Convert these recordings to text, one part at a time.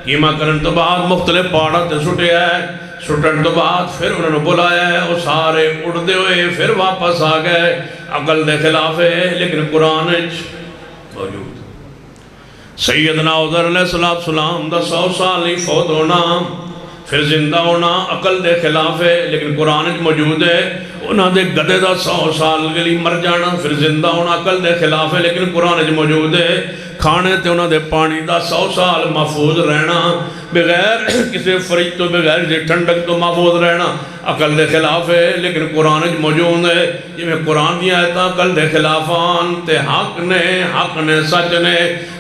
کیما کرن تو بعد مختلف پہاڑوں تے سٹے ہے، سٹن تو بعد پھر انہوں نے بلایا ہے، وہ سارے اڑ دے ہوئے پھر واپس آ گئے، عقل دے خلاف ہے لیکن قرآن موجود۔ سیدنا عزر علیہ السلام دا 100 سال ہی فوت ہونا پھر زندہ ہونا عقل دے خلاف ہے لیکن قرآن موجود ہے۔ انہاں دے گدے دا 100 سال گلی مر جانا پھر زندہ ہونا عقل دے خلاف ہے لیکن قرآن موجود ہے۔ کھانے تے انہاں دے پانی دا 100 سال محفوظ رہنا بغیر کسی فریج تو بغیر کسی ٹھنڈک تو محفوظ رہنا عقل دے خلاف ہے لیکن قرآن موجود ہے۔ جی میں قرآن دیا آیتاں عقل دے خلافان تے حق نے سچ نے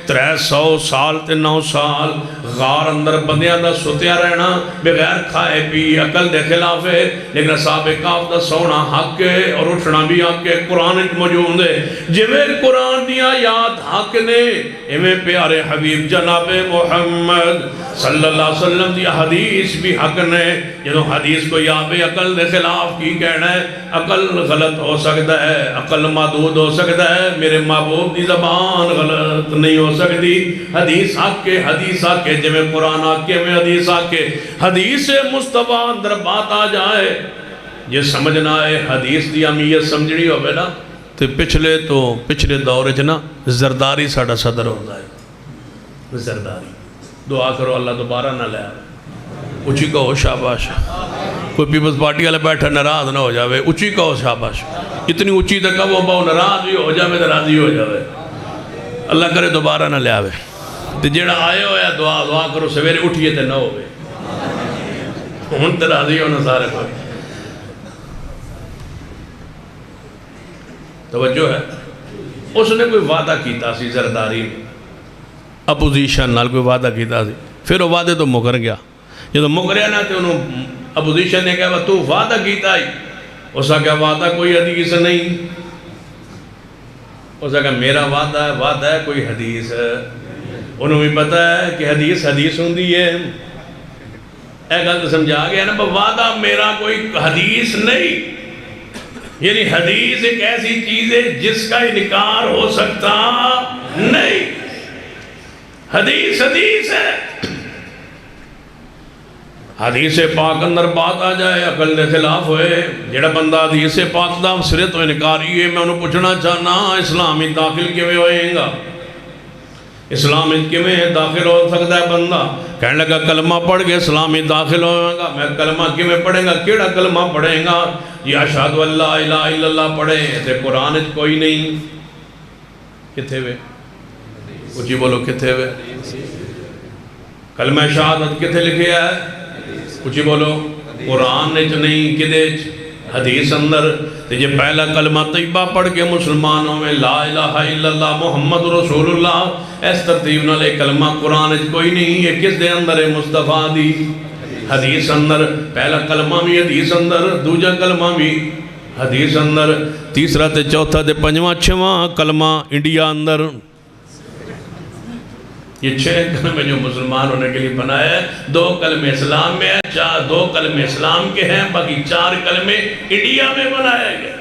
300 سال تے 9 سال غار اندر بندیاں دا ستیا رہنا بغیر کھائے پی عقل دے خلاف ہے لیکن اصحاب کہف دا سونا حق ہے اور اٹھنا بھی حق ہے، قرآن موجود ہے۔ جویں قرآن دیا یاد حق نے ایویں پیارے حبیب جناب محمد صلی اللہ علیہ وسلم دی حدیث بھی حق نے۔ جدو حدیث کو یاد عقل دے خلاف کی کہنا ہے، عقل غلط ہو سکتا ہے، عقل محدود ہو سکتا ہے، میرے محبوب دی زبان غلط نہیں ہو سکتی۔ حدیث حق کے، حدیث حق کے، جب قرآن حق کے میں حدیث حق کے، حدیث مصطفیٰ اندر بات آ جائے یہ سمجھنا ہے حدیث دی اہمیت سمجھنی ہوگی نا تو پچھلے دور نا زرداری ساڑا صدر ہوتا ہے۔ زرداری دعا کرو اللہ دوبارہ نہ لے آئے، اچھی کہو شاباش۔ کوئی پیپلز پارٹی والے بیٹھا ناراض نہ ہو جاوے، اچھی کہو شاباش۔ اتنی اچھی تک وہ بہو ناراض بھی ہو جاوے تو راضی ہو جاوے، اللہ کرے دوبارہ نہ لے آوے۔ تو جیڑا آئے ہویا دعا کرو سویرے اٹھئے تے نہ ہوئے، ہون تے راضی ہونا سارے کوئی۔ توجہ ہے، اس نے کوئی وعدہ کیتا سی زرداری میں، اپوزیشن نال کوئی وعدہ کیتا سی، پھر وہ وعدے تو مکر گیا۔ جب مکریا نا تو انہوں اپوزیشن نے کہا تو وعدہ کیتا ہی، اس نے کہا وعدہ کوئی حدیث نہیں، اس نے کہا میرا وعدہ ہے کوئی حدیث ہے۔ انہوں بھی پتا ہے کہ حدیث ہوندی ہے، اے گل تو سمجھا گیا نا، وعدہ میرا کوئی حدیث نہیں، یعنی حدیث ایک ایسی چیز ہے جس کا انکار ہو سکتا نہیں۔ حدیث ہے، حدیث پاک اندر بات آ جائے عقل دے خلاف ہوئے، جڑا بندہ حدیث پاک دا سرے تو انکاری ہے۔ میں انہوں پوچھنا چاہنا اسلامی داخل کیویں ہوئیں گا، اسلام کیویں داخل ہو سکتا ہے بندہ؟ کہنے لگا کلمہ پڑھ کے اسلامی داخل ہوئے گا۔ میں کلمہ کیویں پڑھیں گا، کیڑا کلمہ پڑھیں گا؟ یہ اشہد ان لا الہ الا اللہ پڑھیں تے قرآن کوئی نہیں، کتھے وے؟ اچھی بولو کتھے وے؟ کلمہ شہادت کتھے لکھے ہے؟ اچھی بولو قرآن نہیں، کدے حدیث اندر۔ یہ پہلا کلمہ طیبہ پڑھ کے مسلمانوں میں لا الہ الا اللہ محمد رسول اللہ، اس ترتیب نہ لے کلمہ قرآن کوئی نہیں۔ یہ کس دے اندر ہے؟ مصطفیٰ دی حدیث اندر۔ پہلا کلمہ بھی حدیث اندر، دوجہ کلمہ بھی حدیث اندر، تیسرا تے چوتھا تے پنجواں چھواں کلمہ انڈیا اندر۔ یہ 6 کلمے جو مسلمانوں نے کے لیے بنایا ہے، 2 کلمے اسلام میں ہیں، 2 کلمے اسلام کے ہیں، باقی 4 کلمے انڈیا میں بنایا گیا۔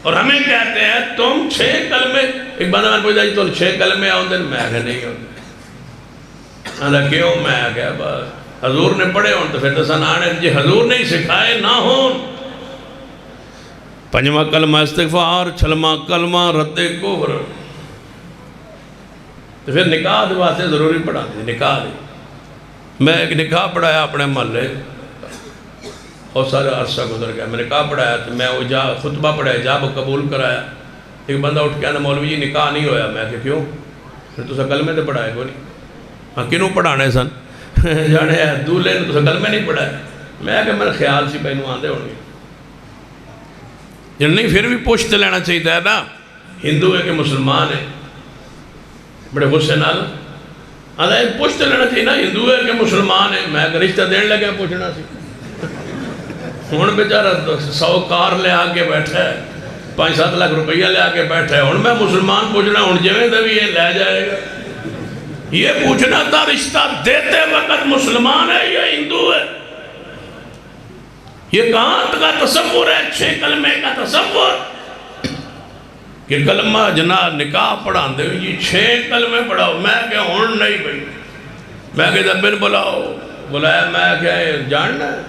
اور ہمیں کہتے ہیں تم 6 کلمے، ایک بندہ میں پوچھتا ہے تم 6 کلمے آؤندے، میں کہا نہیں ہوندے۔ اللہ کیوں؟ میں کہا بس حضور نے پڑھے ہوں تو پھر تو سنانے جی حضور نہیں سکھائے نہ ہوں۔ 5واں کلمہ استغفار، 6واں کلمہ رد کفر۔ تو پھر نکاح دے واسطے ضروری پڑھا دی، نکاح دی۔ میں ایک نکاح پڑھایا اپنے محلے، اور سارا عرصہ گزر گیا، میں نکاح پڑھایا تو میں خطبہ پڑھایا، جاب قبول کرایا۔ ایک بندہ اٹھ کے آنا مولوی جی نکاح نہیں ہویا۔ میں کہ کیوں؟ پھر تو کلمے تو پڑھائے کو نہیں۔ ہاں کنوں پڑھانے سن؟ جانے دولے نے تو کلمے نہیں پڑھائے۔ میں کہ میرا خیال سی پہنوں آندے ہونگے، جن نہیں پھر بھی پوچھتے لینا چاہیے ہے نا، ہندو ہے کہ مسلمان ہے؟ بڑے غصے نال آدھا ہے پوچھتے لینا چاہیے نا، ہندو ہے کہ مسلمان ہے؟ میں کہ رشتہ دین لگے پوچھنا سی۔ ہون بیچارہ 100 کار لے آگے بیٹھا ہے، 5-7 لاکھ روپیہ لے آگے بیٹھا ہے، ہون میں مسلمان پوچھنا ہون جویں دے بھی یہ لے جائے گا۔ یہ پوچھنا تھا رشتہ دیتے وقت مسلمان ہے یا ہندو ہے؟ یہ کہاں کا تصور ہے 6 کلمے کا تصور کہ کلمہ جناب نکاح پڑھا دے، یہ 6 کلمے پڑھاؤ۔ میں کہ ہون نہیں بھئی، میں کہ دبن بلاؤ، بلایا، میں کہ جاننا ہے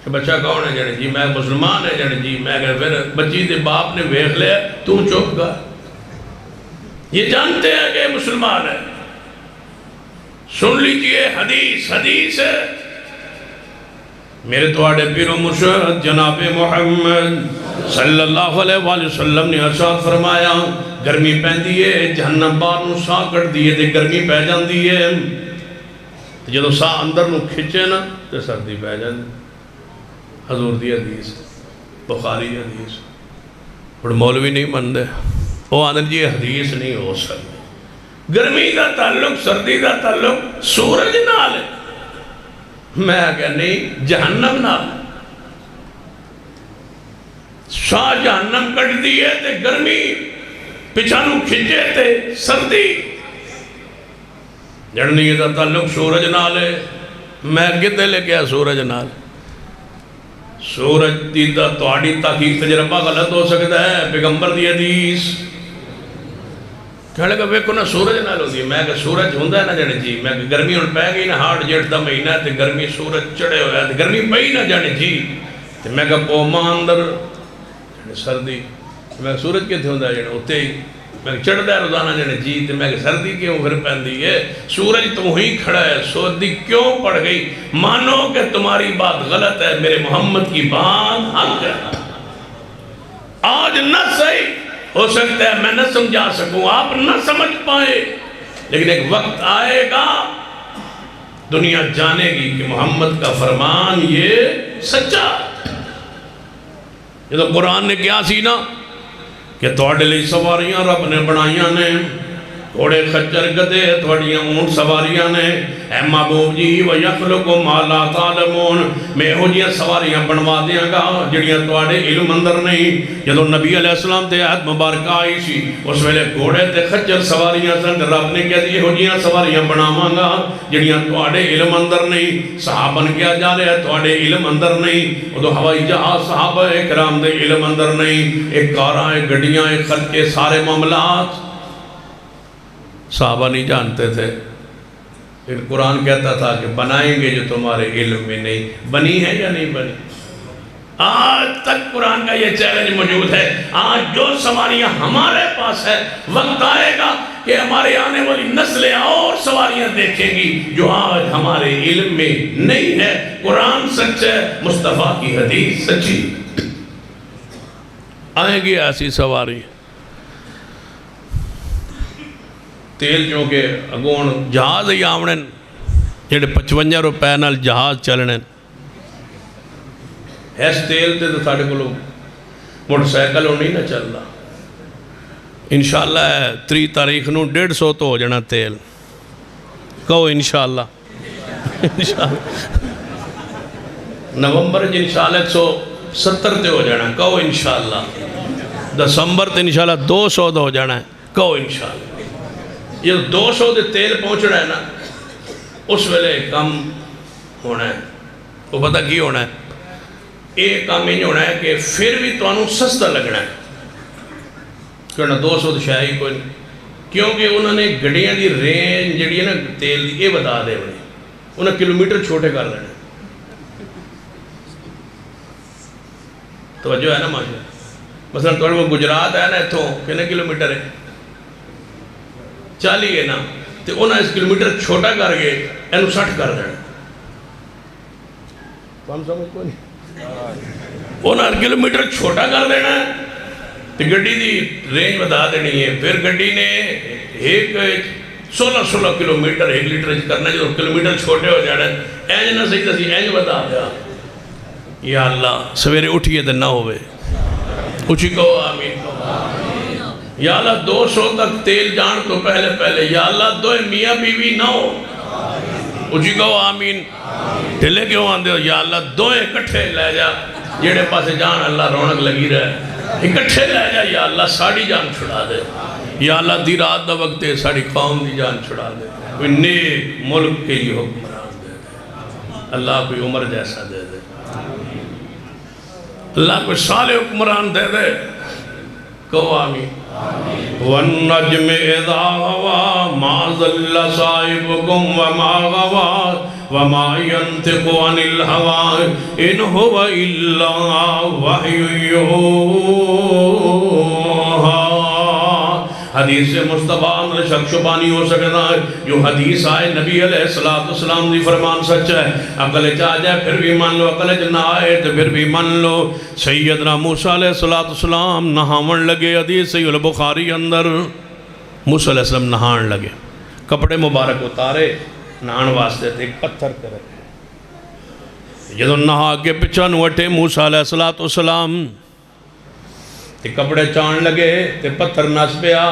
کہ بچہ کون ہے؟ جانے جی میں مسلمان ہے جانے جی، میں کہ پھر بچی دے باپ نے ویکھ لیا، تو چپ گا، یہ جانتے ہیں کہ مسلمان ہے۔ سن لیجئے حدیث، حدیث ہے میرے توڑے پیر و مرشد جناب محمد صلی اللہ علیہ وآلہ وسلم نے ارشاد فرمایا، گرمی پہن دیئے جہنم بار نو ساہ کر دیئے تے گرمی پہ جان دیئے، جدو ساہ اندر نو کھچے نا تے سردی پہ جان دیئے۔ حضور دی حدیث، بخاری دی حدیث، اور مولوی نہیں من دے وہ آدھن جی حدیث نہیں ہو سکتی۔ گرمی دا تعلق، سردی دا تعلق سورج نال ہے، میں کہا نہیں جہنم نال۔ شاہ جہنم کٹ دیئے تے گرمی پچھانو کھچے تے سردی، جڑنی دا تعلق سورج نال ہے۔ میں کتے لے گیا سورج نال؟ سورج دی دا توڑی تحقیق تجربہ غلط ہو سکتا ہے، پیغمبر دی حدیث کہنے لگا ویکو نا سورج نال ہو دی، میں کہ سورج ہوندہ ہے نا جانے جی، میں کہ گرمی ہون پہ گئی نا ہارڈ جیٹ دا مہینہ تے گرمی سورج چڑھے ہویا تے گرمی پہی نا جانے جی، تے میں کہ پوما اندر سردی، میں کہ سورج کے تھے ہوندہ ہے جانے ہوتے ہی، میں کہ چڑھ دیا روزانہ جانے جی، تے میں کہ سردی کیوں پھر پہندی ہے؟ سورج تو ہی کھڑا ہے، سردی کیوں پڑ گئی؟ مانو کہ تمہاری بات غلط ہے، میرے محمد کی بات حق ہے۔ آج نہ صحیح ہو سکتا ہے میں نہ سمجھا سکوں، آپ نہ سمجھ پائے، لیکن ایک وقت آئے گا دنیا جانے گی کہ محمد کا فرمان یہ سچا۔ یہ تو قرآن نے کیا سی نا کہ توڑے لئی سواریاں رب نے بنائیاں نے، گھوڑے خچر گدے توڑیاں اونٹ سواریاں نے، اے محبوب جی وَيَخْلُقُ مَا لَا تَعْلَمُونَ، میں ہو جیاں سواریاں بنوا دیاں گا جڑیاں توڑے علم اندر نہیں۔ جدو نبی علیہ السلام تے آیت مبارکہ آئی سی اس ویلے گھوڑے تے خچر سواریاں سن، رب نے کہا دی ہو جیاں سواریاں بناواں گا جڑیاں توڑے علم اندر نہیں۔ صحابن کیا جا رہے ہیں توڑے علم اندر نہیں، وہ تو ہوائی جہاز صحابہ اکرام دے علم اندر نہیں، ایک کاراں ایک گڈیاں ایک خرچے سارے معاملات صحابہ نہیں جانتے تھے، لیکن قرآن کہتا تھا کہ بنائیں گے جو تمہارے علم میں نہیں۔ بنی ہے یا نہیں بنی؟ آج تک قرآن کا یہ چیلنج موجود ہے۔ آج جو سواریاں ہمارے پاس ہے، وقت آئے گا کہ ہمارے آنے والی نسلیں اور سواریاں دیکھیں گی جو آج ہمارے علم میں نہیں ہے۔ قرآن سچ ہے، مصطفیٰ کی حدیث سچی۔ آئیں گی ایسی سواری، تیل چونکہ اگون جہاز ہی آمنن جڑے 55 روپے نال جہاز چلنے، ایس تیل تے تو ساڑھے کو لوگ موٹر سائیکل ہو نہیں نہ چل رہا۔ انشاءاللہ 3 تاریخ نو 150 تو ہو جانا تیل، کہو انشاءاللہ۔ نومبر انشاءاللہ 170 تے ہو جانا، کہو انشاءاللہ۔ دسمبر تے انشاءاللہ 200 تو ہو جانا ہے، کہو انشاءاللہ۔ یہ 200 دے تیل پہنچ رہا ہے نا، اس ویلے کم ہونا ہے۔ وہ پتہ کی ہونا ہے؟ ایک کام ہی ہونا ہے کہ پھر بھی تو انہوں سستا لگنا ہے، کیونکہ 200 دے شاہی کوئی نہیں، کیونکہ انہوں نے گڑیاں دی رینج جڑی ہے نا تیل دی یہ بتا دے ہوئے، انہوں کلومیٹر چھوٹے کر لینا۔ توجہ ہے نا ماشاء مثلا توڑے وہ گجرات ہے نا اتھوں کنے کلومیٹر ہے 40 ہے نا، تو انہوں اس کلومیٹر چھوٹا کر گئے اینو 60 کر دینا۔ تو ہم سمجھ کو نہیں، انہوں کلومیٹر چھوٹا کر دینا ہے تو گڑی دی رینج بتا دینی ہے۔ پھر گڑی نے ایک 16 کلومیٹر 1 لیٹر کرنا ہے، جو کلومیٹر چھوٹے ہو جانا ہے، اینج نہ صحیح تسی اینج بتا دیا۔ یا اللہ سویرے اٹھئے تو نہ ہوئے، اچھی کہو آمین۔ یا اللہ 200 تک تیل جان تو پہلے یا اللہ دوئے میاں بیوی نہ ہو، اچھی کہو آمین۔ ٹھلے کیوں آن دے ہو؟ یا اللہ دوئے کٹھے لے جا، جیڑے پاسے جان اللہ رونق لگی رہے، اکٹھے لے جا یا اللہ ساڑی جان چھڑا دے، یا اللہ دی رات دا وقت ہے ساڑی قوم دی جان چھڑا دے، کوئی نیک ملک کے لیے حکمران دے دے، اللہ کوئی عمر جیسا دے دے، اللہ کوئی صالح حکمران دے دے، کہو آمین۔ والنجم اذا هوى ما ضل صاحبكم وما غوى وما ينطق عن الهوى ان هو الا وحی یوحی. حدیث مصطفیٰ میں شک شبہ نہیں ہو سکتا ہے. جو حدیث آئے نبی علیہ السلام دی فرمان سچ ہے. عقل چاہ جائے پھر بھی مان لو, عقل نہ آئے تو پھر بھی مان لو. سیدنا موسیٰ علیہ السلام نہاون لگے. حدیث صحیح البخاری اندر موسیٰ علیہ السلام نہان لگے, کپڑے مبارک اتارے, نہان واسطے تھے, ایک پتھر کرے. جدو نہا کے پچھا نوٹے موسیٰ علیہ السلام تے کپڑے چان لگے تے پتھر نس پیا.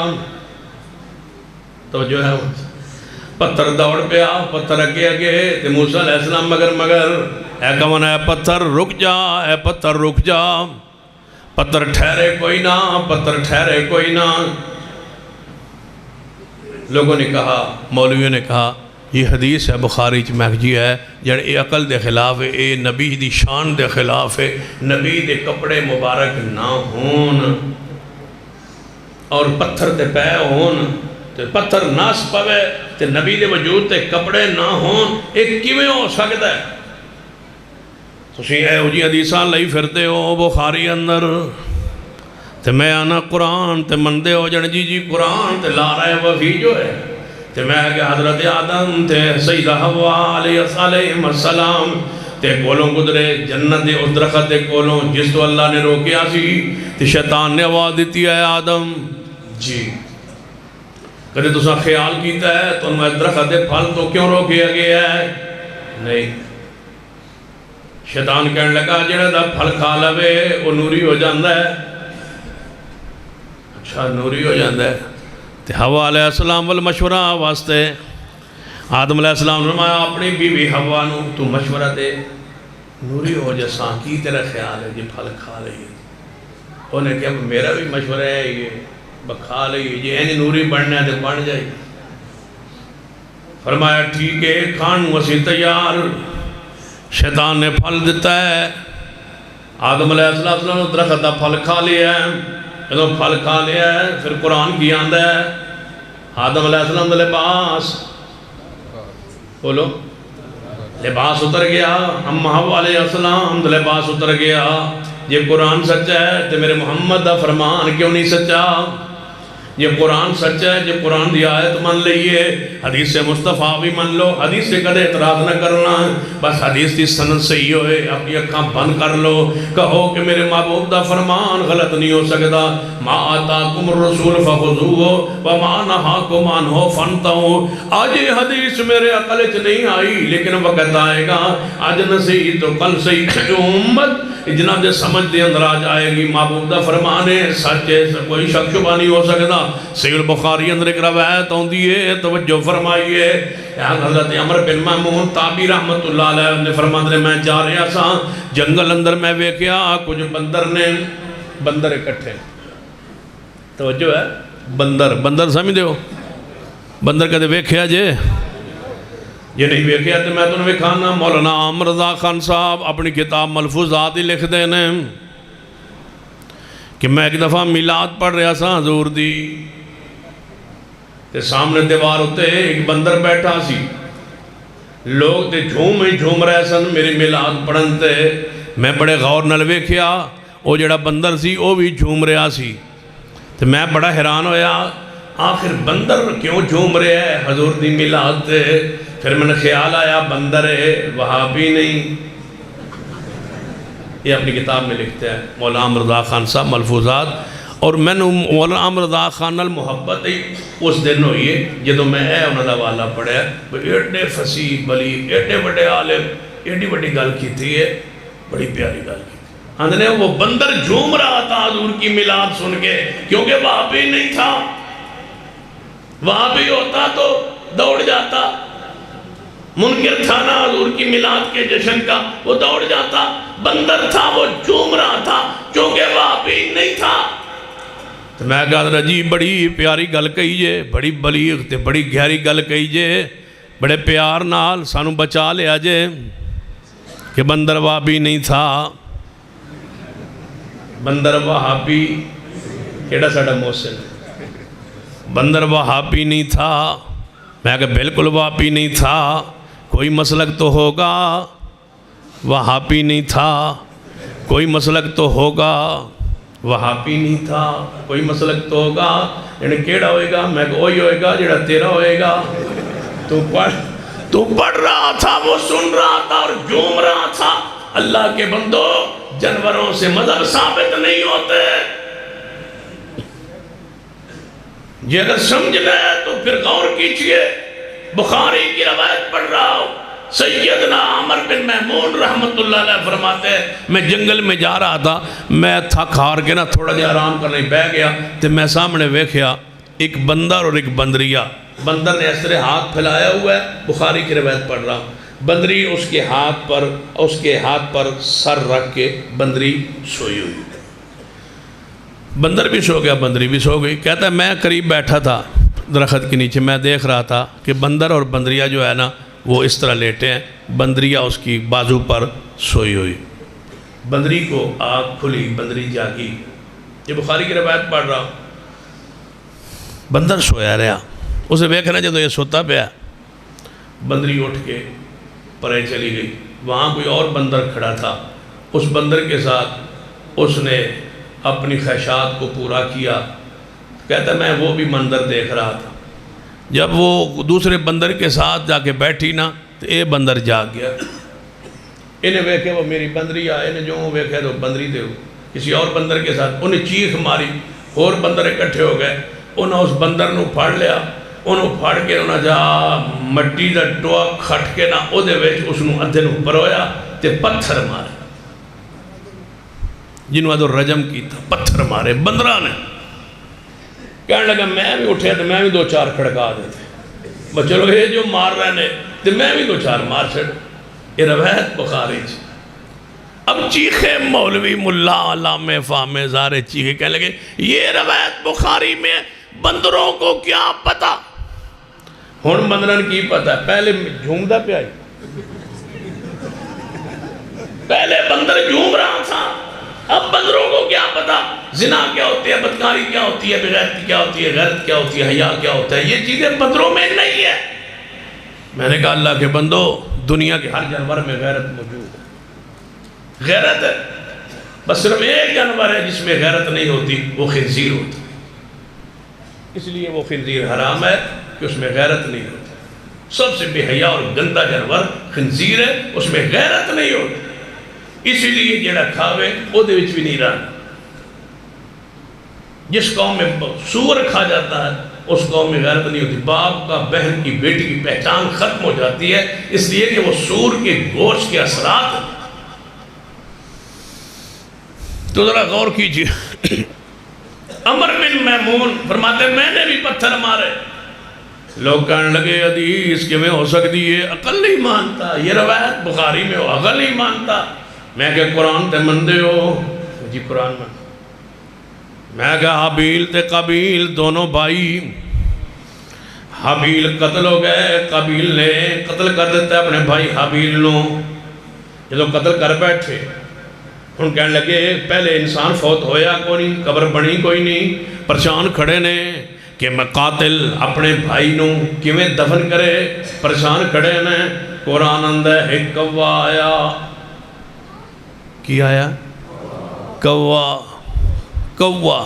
تو جو ہے پتھر دوڑ پیا, پتھر اگے اگے تے موسیٰ علیہ السلام مگر اے کون ہے پتھر رک جا, اے پتھر رک جا. پتھر ٹھہرے کوئی نہ, پتھر ٹھہرے کوئی نہ. لوگوں نے کہا, مولویوں نے کہا یہ حدیث ہے بخاری چ محجی ہے جڑ اے عقل دے خلاف ہے, اے نبی دی شان دے خلاف ہے. نبی دے کپڑے مبارک نہ ہون اور پتھر تے پے ہون تے پتھر ناس پوے تے نبی دے وجود تے کپڑے نہ ہون, ایک کیویں ہو سکتا ہے؟ تسی اے جی حدیثاں لئی پھرتے ہو بخاری اندر تے میں آنا قرآن تے مندے ہو جن جی قرآن تے لا رہے وفی جو ہے تے میں کہ حضرت آدم تے سیدہ حوا علیہ السلام تے کولوں گدرے جنت دے اس درخت دے کولوں جس تو اللہ نے روکیا سی تے شیطان نے آواز دیتی ہے آدم جی کدے تسا خیال کیتا ہے تو انہوں اس درخت دے پھل تو کیوں روکیا گیا ہے؟ نہیں. شیطان کہنے لگا جنہ دا پھل کھا لوے وہ نوری ہو جاندہ ہے. اچھا نوری ہو جاندہ ہے. تے حوا علیہ السلام والمشورہ واسطے آدم علیہ السلام نے فرمایا اپنی بیوی حوا نو تو مشورہ دے نوری ہو جیسا کی تیرا خیال ہے جی پھل کھا لئیے. انہوں نے کہا میرا بھی مشورہ ہے یہ بکھا لئیے جی اینی نوری بڑھنا ہے تو بڑھ جائے. فرمایا ٹھیک ہے کھان وسی تیار. شیطان نے پھل دیتا ہے. آدم علیہ السلام نے درخت دا پھل کھا لیا ہے. جب پھل کھا لیا ہے پھر قرآن کی آندہ ہے آدم علیہ السلام دا لباس بولو لباس اتر گیا. اما حوا علیہ السلام دا لباس اتر گیا. یہ قرآن سچا ہے تو میرے محمد دا فرمان کیوں نہیں سچا؟ یہ قرآن سچا ہے, یہ قرآن دی آیت من لئیے, حدیث مصطفیٰ بھی من لو. حدیث سے کدے اعتراض نہ کرنا, بس حدیث دی سند صحیح ہوئے اپنی اکھاں بند کر لو. کہو کہ میرے محبوب دا فرمان غلط نہیں ہو سکتا. ما آتاکم الرسول فخذوہ وما نہاکم عنہ فانتہوا. آج یہ حدیث میرے عقل چ نہیں آئی لیکن وقت آئے گا آج نصیحت تو کل صحیح امت جناب دے سمجھ دے اندر آ جائے گی. محبوب دا فرمان ہے سچ ہے, کوئی شک شبہ نہیں ہو سکتا. صحیح البخاری اندر ایک روایت ہوندی ہے, توجہ فرمائیے. حضرت عمر بن مامون تابعی رحمت اللہ علیہ نے فرماتے میں جا رہا سا جنگل اندر میں ویکھیا کچھ بندر اکٹھے. توجہ ہے بندر سمجھ دیو بندر کہتے ویکھیا جے یہ نہیں ویکھیا تو میں تمہیں ویکھانا. مولانا عامر رضا خان صاحب اپنی کتاب ملفوظات ہی لکھ دینے کہ میں ایک دفعہ میلاد پڑھ رہا سا حضور دی تے سامنے دیوار ہوتے ایک بندر بیٹھا سی. لوگ تے جھوم رہے سن میری میلاد پڑھن تے میں بڑے غور نال ویکھیا وہ جڑا بندر سی وہ بھی جھوم رہا سی. تے میں بڑا حیران ہویا آخر بندر کیوں جھوم رہا ہے حضور دی میلاد تے. پھر میں نے خیال آیا بندر ہے وہابی نہیں. یہ اپنی کتاب میں لکھتے ہیں مولانا عامر رضا خان صاحب ملفوظات. اور میں نے مولانا عامر رضا خان نال محبت اس دن ہوئی ہے جدو میں انہوں دا والا پڑھا ایڈے فصیح بلی ایڈے بڑے عالم ایڈی بڑی گل کی تھی ہے, بڑی پیاری گل کی. اندھنے وہ بندر جھوم رہا تھا حضور کی میلاد سن کے کیونکہ وہاں بھی نہیں تھا. وہاں بھی ہوتا تو دوڑ جاتا. منکر تھا نا حضور کی میلاد کے جشن کا وہ دوڑ جاتا. بندر تھا وہ جھوم رہا تھا کیونکہ وہاں بھی نہیں تھا. تو میں کہا جی بڑی پیاری گل کہی جے, بڑی بلیغ تے بڑی گہری گل کہی جے, بڑے پیار نال سانو بچا لیا جے کہ بندر وہابی نہیں تھا. بندر وہابی کیڑا ساڑا محسن ہے بندر وہابی نہیں تھا. میں کہ بالکل وہابی نہیں تھا, کوئی مسلک تو ہوگا. وہابی نہیں تھا, کوئی مسلک تو ہوگا. وہابی نہیں تھا, کوئی مسلک تو ہوگا. یعنی کیڑا ہوئے گا؟ میں کہ وہی ہوئے گا جڑا تیرا ہوئے گا. تو پڑھ رہا تھا, وہ سن رہا تھا اور جھوم رہا تھا. اللہ کے بندو, جانوروں سے مذہب ثابت نہیں ہوتے. یہ اگر سمجھ گئے تو پھر غور کیجئے. بخاری کی روایت پڑھ رہا ہوں, سیدنا عمر بن محمود رحمت اللہ علیہ فرماتے ہیں, میں جنگل میں جا رہا تھا, میں تھک ہار کے نا تھوڑا جا آرام کرنے بہ گیا تو میں سامنے ویکھیا ایک بندر اور ایک بندریہ. بندر نے اس طرح ہاتھ پھیلایا ہوا ہے, بخاری کی روایت پڑھ رہا ہوں. بندری اس کے ہاتھ پر سر رکھ کے بندری سوئی ہوئی. بندر بھی سو گیا, بندری بھی سو گئی. کہتا ہے میں قریب بیٹھا تھا درخت کے نیچے, میں دیکھ رہا تھا کہ بندر اور بندریہ جو ہے نا وہ اس طرح لیٹے ہیں, بندریہ اس کی بازو پر سوئی ہوئی. بندری کو آنکھ کھلی, بندری جاگی. یہ بخاری کی روایت پڑھ رہا ہوں. بندر سویا رہا, اسے ویکھنا جب یہ سوتا پیا. بندری اٹھ کے پرے چلی گئی. وہاں کوئی اور بندر کھڑا تھا, اس بندر کے ساتھ اس نے اپنی خواہشات کو پورا کیا. کہتا میں وہ بھی منظر دیکھ رہا تھا. جب وہ دوسرے بندر کے ساتھ جا کے بیٹھی نا تو اے بندر جاگ گیا. انہیں ویکھے وہ میری بندری آئے, انہیں جو ویکھے تو بندری دے کسی اور بندر کے ساتھ. انہیں چیخ ماری, اور بندر اکٹھے ہو گئے. انہوں اس بندر نو پھاڑ لیا. انہوں پھاڑ کے انہوں جا مٹی دا ٹوا کھٹ کے نا او دے ویچ اس نو ادھے نو پرویا تے پتھر مارے. جنہوں ادھو رجم کی تھا, پتھر مارے بندران نے. کہنے لگا میں بھی اٹھے تو میں بھی دو چار کھڑکا دیتے. چلو یہ جو مار رہے نے تو میں بھی دو چار مار چھڑ. یہ روایت بخاری چ. اب چیخے مولوی ملا علامہ فامے زارے چیخے کہنے لگے یہ روایت بخاری میں, بندروں کو کیا پتا. ہون بندران کی پتا ہے, پہلے جھوم دا پہ آئی, پہلے بندر جھوم رہا تھا. اب بندروں کو کیا پتا زنا کیا ہوتی ہے, بدکاری کیا ہوتی ہے, بغیرتی کیا ہوتی ہے, غیرت کیا ہوتی ہے, حیا کیا ہوتا ہے. یہ چیزیں بندروں میں نہیں ہے. میں نے کہا اللہ کے بندو, دنیا کے ہر جانور میں غیرت موجود ہے. غیرت ہے, بس صرف ایک جانور ہے جس میں غیرت نہیں ہوتی, وہ خنزیر ہوتا. اس لیے وہ خنزیر حرام ہے کہ اس میں غیرت نہیں ہوتی. سب سے بے حیا اور گندہ جانور خنزیر ہے, اس میں غیرت نہیں ہوتی. اسی لیے جڑا کھاوے وہ دے وچ بھی نہیں رہنا. جس قوم میں سور کھا جاتا ہے اس قوم میں غیرت نہیں ہوتی. باپ کا بہن کی بیٹی کی پہچان ختم ہو جاتی ہے, اس لیے کہ وہ سور کے گوشت کے اثرات. تو ذرا غور کیجئے. عمر بن محمود فرماتے میں نے بھی پتھر مارے. لوگ کہنے لگے حدیث کہ میں ہو سکتی ہے, عقل نہیں مانتا. یہ روایت بخاری میں ہو, عقل نہیں مانتا. میں کہ قرآن تے مندے ہو؟ جی قرآن میں. میں کہ حابیل تے قابیل دونوں بھائی, حابیل قتل ہو گئے, قابیل نے قتل کر دیتا ہے اپنے بھائی حابیل نو. جب قتل کر بیٹھے ان کہنے لگے پہلے انسان فوت ہویا کوئی نہیں, قبر بنی کوئی نہیں. پریشان کھڑے نے کہ میں قاتل اپنے بھائی نو کیویں دفن کرے. پریشان کھڑے نے. قرآن اندر ایک کوا آیا. کی آیا؟ کوا. کوا.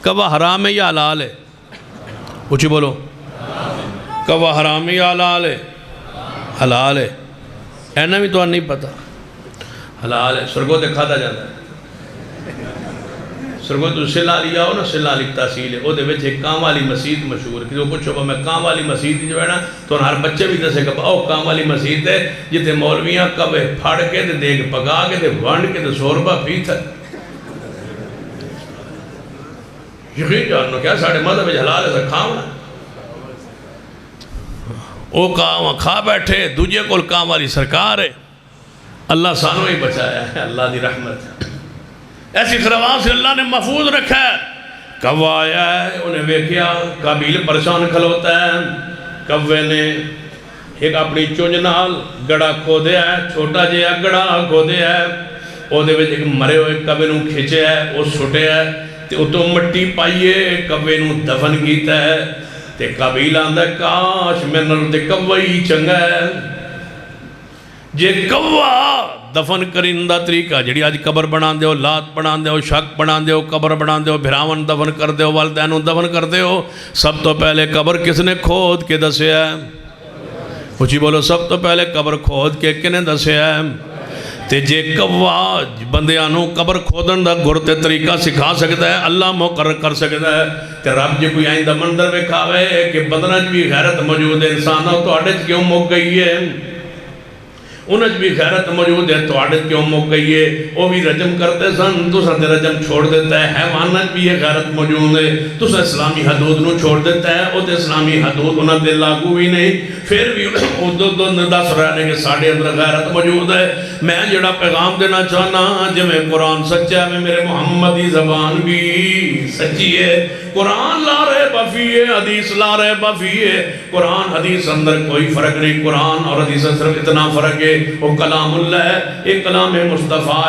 کوا حرام ہے یا حلال ہے؟ پوچھی بولو. کوا حرام ہے یا حلال ہے؟ حلال ہے. اینا بھی تو نہیں پتا. حلال ہے. سرگو تے کھادا جاتا ہے. سرگو تو سلا لیا ہو نا, سلا لی تحصیل ہے. وہ دے وچ ایک کام والی مسجد مشہور ہے. کسی کو پوچھو میں کام والی مسجد جو ہے نا تو ہر بچے بھی دسے کہ او کام والی مسجد ہے جتے مولویاں کبے پھاڑ کے تے دیکھ پکا کے تے وانڈ کے تے 100 روپیہ فی تھا. یقین جانو کیا ساڑھے مذہب حلال ہے کھاؤنا. او کام کھا بیٹھے, دوجے کول کام والی سرکار ہے. اللہ سانو ہی بچایا ہے, اللہ دی رحمت. ایسی خراباں سے اللہ نے محفوظ رکھا ہے. کوا آیا ہے, انہیں ویکھیا قابیل پریشان کھلوتا ہے. کوے نے ایک اپنی چونج نال گڑا کھودیا ہے, چھوٹا جہا گڑا کھودیا ہے. او دے وچ ایک مرے ہوئے کوے نوں کھچیا ہے, وہ سٹیا ہے تے اتوں مٹی پائیے کوے نو دفن کیتا ہے تے قابیل آندا کاش میرے نال تے کوا ہی چنگا ہے جے کوا دفن کرن دا طریقہ جڑی آج قبر بنا دیو لات بنا دیو شک بنا دیو قبر بنا دیو بھراون دفن کر دیو والدینوں دفن کر دیو سب تو پہلے قبر کس نے کھود کے دسے ہے اچھی بولو سب تو پہلے قبر کھود کے کنے دسے ہے تے جے کوا بندیانوں قبر کھودن دا گھرتے طریقہ سکھا سکتا ہے اللہ مقرر کر سکتا ہے تے رب جے کوئی آئندہ مندر میں کھاوے کہ بدنج بھی غیرت موجود ہے انسانوں تو آڑے کیوں مک گئی ہے انج بھی غیرت موجود ہے تو آڑت کیوں مک گئی ہے وہ بھی رجم کرتے سن تو سن رجم چھوڑ دیتا ہے حیوانت بھی یہ غیرت موجود ہے تو سن اسلامی حدود نو چھوڑ دیتا ہے وہ تو اسلامی حدود انہوں نے لاگو بھی نہیں پھر بھی دو دس رہنے کے ساڑھے اندر غیرت موجود ہے میں جڑا پیغام دینا چاہنا جو میں قرآن سچا ہے میرے محمدی زبان بھی سچی ہے قرآن لا رہے بفیے حدیث لا رہے بفیے قرآن حدیث اندر کوئی فرق نہیں قرآن اور حدیث صرف اتنا فرق ہے وہ کلام اللہ ہے ایک کلام مصطفیٰ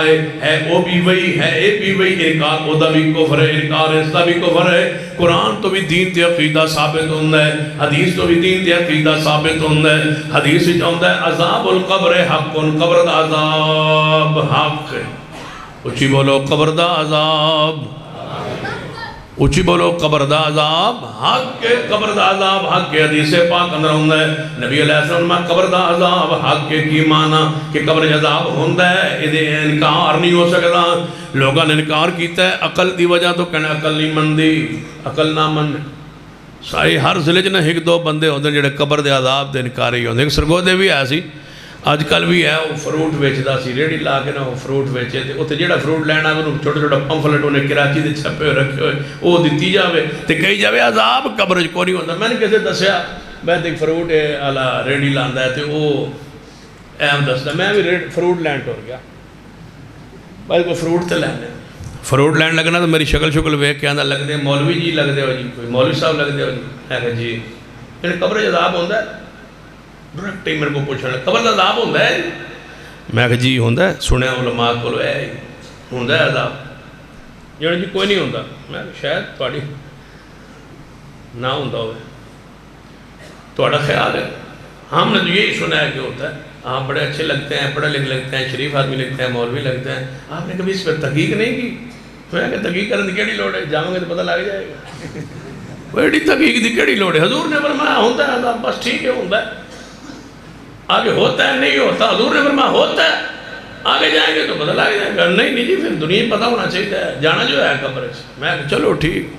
ہے وہ بھی وہی ہے ایک بھی وہی انکار وہ دا بھی کفر ہے انکار اس دا بھی کفر ہے قرآن تو بھی دین تے عقیدہ ثابت ہوندہ ہے حدیث تو بھی دین تے عقیدہ ثابت ہوندہ ہے حدیث ہی چاہندہ ہے عذاب القبر حق قبر دا عذاب حق اچھی بولو قبر دا عذاب اچھی بولو قبر دا عذاب حق کے قبر دا عذاب حق کے حدیث پاک اندر ہوندہ ہے نبی علیہ السلام قبر دا عذاب حق کے کی معنی کہ قبر عذاب ہوندہ ہے یہ انکار نہیں ہو سکتا لوگاں نے انکار کیتا ہے عقل دی وجہ تو کہنا عقل نہیں مندی عقل نہ من ساری ہر ضلع نے ایک دو بندے ہوندے جڑے قبر دے عذاب دے انکاری ہوندے ایک سرگودے بھی ہے سی آج کل بھی ہے وہ فروٹ ویچدا سی ریڑھی لا کے نا وہ فروٹ ویچے تے اوتھے جڑا فروٹ لینا انہوں چھوٹا چھوٹا پمفلٹ انہیں کراچی دے چھپے ہوئے رکھے ہوئے وہ دتی جاوے تے کہی جاوے عذاب قبر وچ کوئی نہیں ہوندا میں نے کسے دسیا میں تے فروٹ والا ریڑھی لاندا ہے تے وہ اہم دسدا میں بھی فروٹ لین ٹر گیا بھائی کوئی فروٹ تے لینے فروٹ لین لگنا تو میری شکل ویکھ کے آندا لگدے مولوی جی لگدے ہو جی کوئی مولوی صاحب لگدے ہو جی میں کہا جی میرے قبر وچ عذاب ہوندا ہے ڈائریکٹ ہی میرے کو پوچھنا قبر دا عذاب ہوندہ ہے میں کہا جی ہوندہ ہے سنے علماء کو ہے ہوندہ ہے عذاب جڑا جی کوئی نہیں ہوندہ میں کہا شاید تھوڑی نہ ہوندہ ہوئے تھوڑا خیال ہے ہم نے تو یہی سنا ہے کہ ہوتا ہے آپ بڑے اچھے لگتے ہیں پڑھے لکھ لگتے ہیں شریف آدمی لگتے ہیں مولوی لگتے ہیں آپ نے کبھی اس پر تحقیق نہیں کی میں کہا تحقیق کرنے کی کیڑی لوڑ ہے جاؤں گے تو پتہ لگ جائے گا بڑی تحقیق دی کیڑی لوڑ ہے حضور نے فرمایا ہوندہ ہے عذاب بس ٹھیک ہے ہوندہ ہے آگے ہوتا ہے نہیں ہوتا حضور نے فرمایا ہوتا ہے آگے جائیں گے تو پتہ لگ جائے گا نہیں جی پھر دنیا پتہ ہونا چاہیے جانا جو ہے قبر سے میں کہا چلو ٹھیک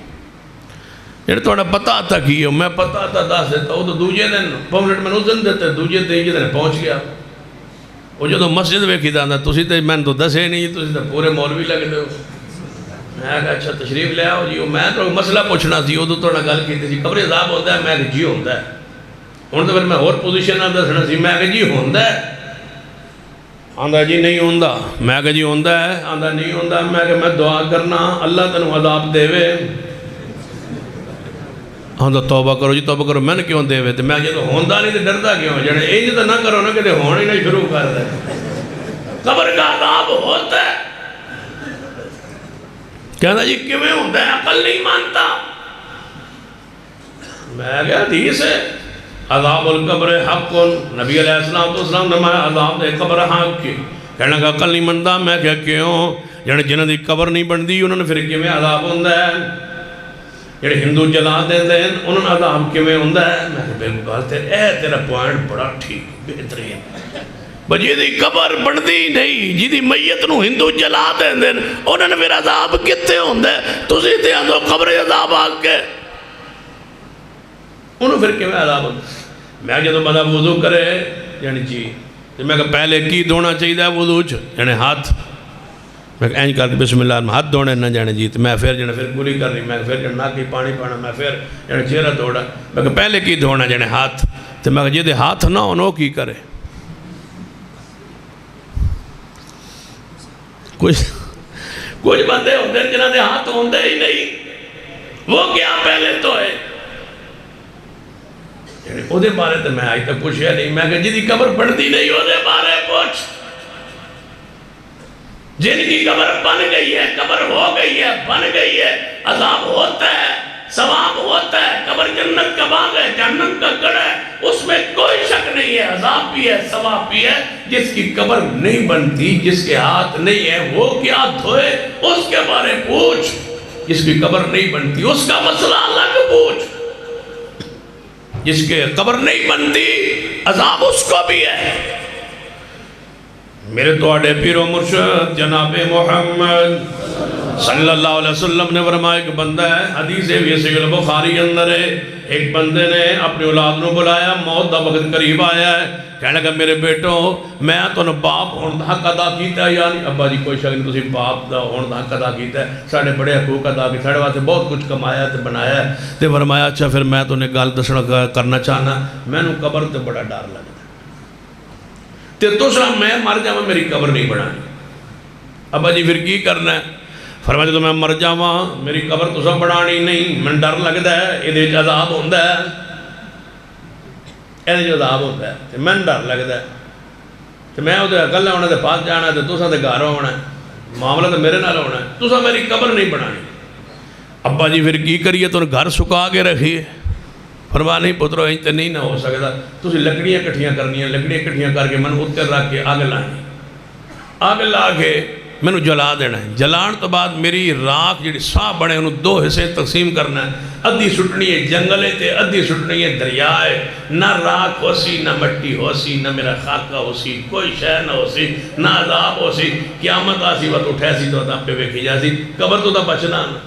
جڑا تھوڑا پتہ آتا کی ہو میں پتہ آتا دس دیتا وہ تو دوجے دن پملٹ میں نوزن دیتے دوجے دن پہنچ گیا وہ جو تو مسجد ویکھی دا تسی تے میں تو دسے نہیں تسی تے پورے مولوی لگ دے ہو میں کہا اچھا تشریف لے آؤ جی میں تو مسئلہ پوچھنا سی وہ تو تھوڑا گل کی تھی قبر عذاب ہوتا ہے میں کہا جی ہوتا ہے ہوں تو پھر میں اور پوزیشن نہ دسنا سی میں کہا جی ہوندہ ہے آندہ جی نہیں ہوندہ میں کہا جی ہوندہ ہے آندہ نہیں ہوندہ میں کہا میں دعا کرنا اللہ تنو عذاب دے وے آندہ توبہ کرو جی توبہ کرو میں نے کیوں دے وے تو میں کہا ہوندہ نہیں تو ڈردہ کیوں جانے ایج تو نہ کرو نا کہ ہونے ہی نہیں شروع کر دے قبر کا عذاب ہوتا ہے کہنا جی کیوں ہوندہ ہے عقل نہیں مانتا میں کہا حدیث ہے عذاب القبر حق نبی علیہ السلام نے فرمایا عذاب دے قبر حق کی کہنا کہ عقل نہیں منتا میں کہا کیوں جڑے جنہاں دی قبر نہیں بندی انہوں نے پھر کیویں عذاب ہوندا ہے جڑے ہندو جلا دیندے ہیں انہوں نے عذاب کیویں ہوندا ہے میں کہا بالکل گل تے اے تیرا پوائنٹ بڑا ٹھیک بہترین بجی دی قبر بندی نہیں جی دی میت نو ہندو جلا دیندے انہوں نے پھر عذاب کتے ہوندا ہے تسی تے آندو قبر عذاب حق کے انہوں پھر کیوں عذاب ہوتا میں جب بندہ وضو کرے یعنی جی میں کہا پہلے کی دھونا چاہیے وضو یعنی ہاتھ میں کہا اینج کر کے بسم اللہ ہاتھ دھونے نہ جانے جی میں پھر جانے پھر گلی کر رہی میں پھر جانے ناکی پانی پانا میں پھر جانے چہرہ دھوڑا میں کہا پہلے کی دھونا جانے ہاتھ تو میں کہا جی ہاتھ نہ ہونا کی کرے کچھ بندے ہوتے ہیں جنہوں نے ہاتھ ہوندے ہی نہیں وہ کیا پہلے تو ہے او دے بارے تو میں آئی تک پوچھیا نہیں میں کہا جی دی قبر بڑھتی نہیں او دے بارے پوچھ جن کی قبر بن گئی ہے، قبر ہو گئی ہے، بن گئی ہے، عذاب ہوتا ہے، ثواب ہوتا ہے، قبر جنت کا باغ ہے، جہنم کا گڑھ ہے، اس میں کوئی شک نہیں ہے، عذاب بھی ہے، ثواب بھی ہے۔ جس کی قبر نہیں بنتی، جس کے ہاتھ نہیں ہے، وہ کیا دھوئے، اس کے بارے پوچھ۔ جس کی قبر نہیں بنتی اس کا مسئلہ الگ پوچھ، جس کے قبر نہیں بنتی عذاب اس کو بھی ہے۔ میرے توڑے پیر و مرشد جناب محمد صلی اللہ علیہ وسلم نے فرمایا ایک بندہ ہے، حدیث ہے یہ صحیح البخاری اندر ہے، ایک بندے نے اپنی اولاد نو بلایا، موت دا وقت قریب آیا ہے، کہنے لگا میرے بیٹو میں تو باپ ہون دا حق ادا کیتا ہے، یعنی ابا جی کوئی شک نہیں تسی باپ دا ہون دا حق ادا کیتا ہے، ساڑھے بڑے حقوق ادا کی، ساڑھے واسطے بہت کچھ کمایا تے بنایا ہے، تے فرمایا اچھا پھر میں تو نے گل دسنا کرنا چاہنا، میں نو قبر تے بڑا ڈر لگتا تے دوسرا میں مر جاواں میری قبر نہیں بنانی۔ ابا جی پھر کی کرنا ہے؟ فرمایا تو میں مر جاواں میری قبر تو سب بنانی نہیں، من ڈر لگتا ہے یہ عذاب ہوتا ہے، یہ عذاب ہوتا ہے، من ڈر لگتا ہے تو میں وہ اکلا ہونا تو پاس جانا تو تساں تے گھر ہونا ہے، معاملہ تو میرے نال ہونا ہے، تساں میری قبر نہیں بنانی۔ ابا جی پھر کی کریے تو گھر سکا کے رکھیے؟ فرمایا نہیں پترو انتے نہیں نہ ہو سکتا، تسی لکڑیاں کٹھیاں کرنیاں، لکڑیاں کٹھیاں کر کے من اتر رکھ کے آگ لائیں، آگ لا کے میں جلا دینا ہے، جلان تو بعد میری راکھ جڑی ساہ بڑے انہوں دو حصے تقسیم کرنا ہے، ادھی سٹنی ہے جنگلے تے ادھی سٹنی ہے دریائے، نہ راکھ ہو سی نہ مٹی ہو سی نہ میرا خاکہ ہو سی، کوئی شے نہ ہو سی نہ عذاب ہو سی، قیامت آسی وقت اٹھے سی تو ادھا پہ بیکھی جا سی، قبر تو دا بچنا نا۔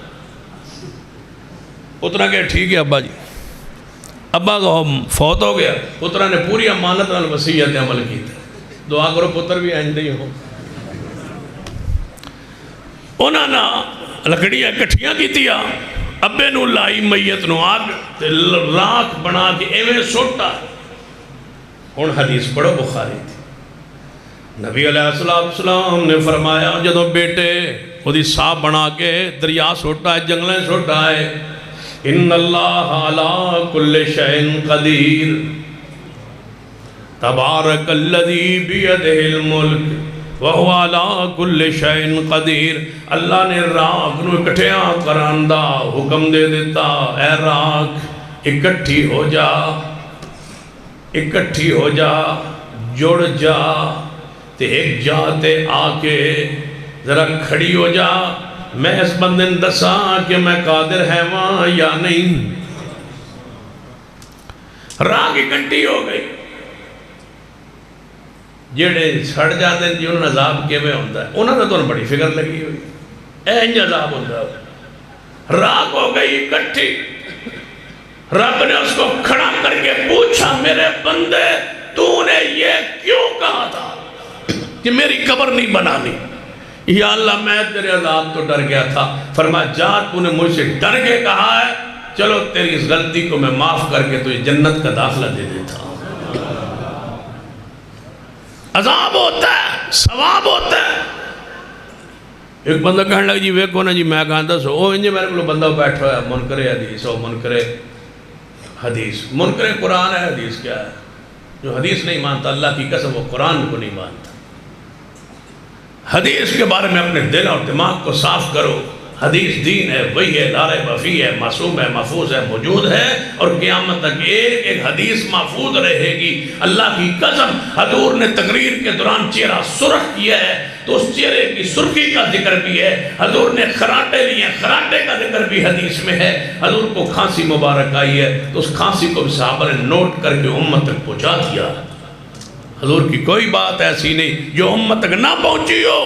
اتنا کہ ٹھیک ہے ابا جی، ابا کو فوت ہو گیا، پترہ نے پوری امانت نال وصیت عمل کی تھی، دعا کرو پتر بھی آئندہ ہی ہو۔ انہاں نا لکڑیاں کٹھیاں کی تیا، ابے نو لائی میت نو آگ تے راکھ بنا کے ایویں سوٹا۔ ان حدیث پڑھو بخاری تھی، نبی علیہ السلام نے فرمایا جدو بیٹے وہ دی ساہ بنا کے دریا سوٹا ہے، جنگلیں سوٹا ہے، ان اللہ علی کل شیء قدیر تبارک الذی بیدہ الملک وَهُوَ عَلَىٰ كُلِّ شَيْءٍ قَدِيرٌ۔ اللہ نے راکھ نو اکٹھیاں کراندہ حکم دے دیتا، اے راکھ اکٹھی ہو جا، اکٹھی ہو جا، جڑ جا، تے ایک جاتے آکے ذرا کھڑی ہو جا، میں اس بندن دسا کہ میں قادر ہے وہاں یا نہیں۔ راکھ اکٹھی ہو گئی، جیڑے چھڑ جاتے ہیں جی انہوں نے عذاب کے میں ہوتا ہے، انہوں نے تو بڑی فکر لگی ہوئی، اینج عذاب ہوتا ہے۔ راکھ ہو گئی اکٹھی، رب نے اس کو کھڑا کر کے پوچھا میرے بندے تو نے یہ کیوں کہا تھا کہ میری قبر نہیں بنانی؟ یا اللہ میں تیرے عذاب تو ڈر گیا تھا، فرمایا جا تو نے مجھ سے ڈر کے کہا ہے، چلو تیری اس غلطی کو میں معاف کر کے تجھے جنت کا داخلہ دے دیتا ہوں۔ عذاب ہوتا ہے، ثواب ہوتا ہے۔ ایک بندہ کہنے لگا جی ویکو نا جی میں کہاں سو او انجے میرے کو بندہ بیٹھا ہے منکر حدیث ہو، منکر حدیث، منکر قرآن ہے، حدیث کیا ہے؟ جو حدیث نہیں مانتا اللہ کی قسم وہ قرآن کو نہیں مانتا۔ حدیث کے بارے میں اپنے دل اور دماغ کو صاف کرو، حدیث دین ہے، وہی ہے، لا ریب فیہ ہے، معصوم ہے، محفوظ ہے، موجود ہے، اور قیامت تک ایک ایک حدیث محفوظ رہے گی۔ اللہ کی قسم حضور نے تقریر کے دوران چہرہ سرخ کیا ہے تو اس چہرے کی سرخی کا ذکر بھی ہے، حضور نے خراٹے لیے، خراٹے کا ذکر بھی حدیث میں ہے، حضور کو کھانسی مبارک آئی ہے تو اس کھانسی کو بھی صحابہ نے نوٹ کر کے امت تک پہنچا دیا۔ حضور کی کوئی بات ایسی نہیں جو امت تک نہ پہنچی ہو،